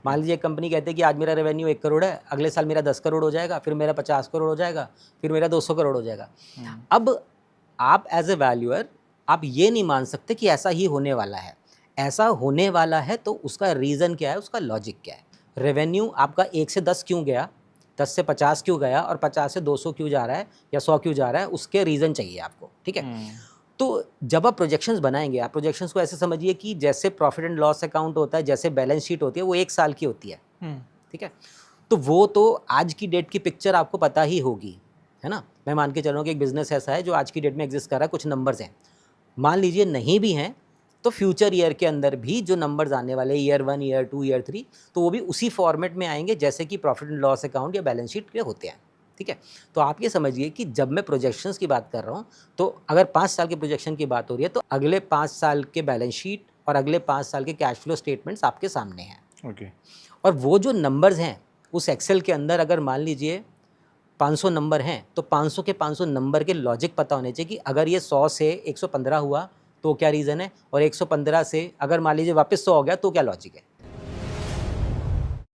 मान लीजिए कंपनी कहते हैं कि आज मेरा रेवेन्यू 1 करोड़ है, अगले साल मेरा 10 करोड़ हो जाएगा, फिर मेरा 50 करोड़ हो जाएगा, फिर मेरा 200 करोड़ हो जाएगा। अब आप एज ए वैल्यूअर आप ये नहीं मान सकते कि ऐसा ही होने वाला है। ऐसा होने वाला है तो उसका रीज़न क्या है, उसका लॉजिक क्या है। रेवेन्यू आपका 1 से 10 क्यों गया, 10 से 50 क्यों गया और 50 से 200 क्यों जा रहा है या 100 क्यों जा रहा है, उसके रीज़न चाहिए आपको, ठीक है। तो जब आप प्रोजेक्शंस बनाएंगे, आप प्रोजेक्शंस को ऐसे समझिए कि जैसे प्रॉफिट एंड लॉस अकाउंट होता है, जैसे बैलेंस शीट होती है, वो 1 साल की होती है, ठीक है। तो वो तो आज की डेट की पिक्चर आपको पता ही होगी, है ना। मैं मान के चल रहा हूँ कि एक बिजनेस ऐसा है जो आज की डेट में एग्जिस्ट कर रहा है, कुछ नंबर्स हैं, मान लीजिए नहीं भी हैं तो फ्यूचर ईयर के अंदर भी जो नंबर्स आने वाले ईयर 1, ईयर 2, ईयर 3, तो वो भी उसी फॉर्मेट में आएंगे जैसे कि प्रॉफिट एंड लॉस अकाउंट या बैलेंस शीट के होते हैं, ठीक है। तो आप ये समझिए कि जब मैं प्रोजेक्शंस की बात कर रहा हूँ, तो अगर 5 साल के प्रोजेक्शन की बात हो रही है तो अगले 5 साल के बैलेंस शीट और अगले 5 साल के कैश फ्लो स्टेटमेंट्स आपके सामने हैं। ओके। और वो जो नंबर्स हैं उस एक्सेल के अंदर, अगर मान लीजिए 500 नंबर हैं तो 500 के 500 नंबर के लॉजिक पता होने चाहिए कि अगर ये 100 से 115 हुआ तो क्या रीज़न है, और 115 से अगर मान लीजिए वापस 100 हो गया तो क्या लॉजिक है।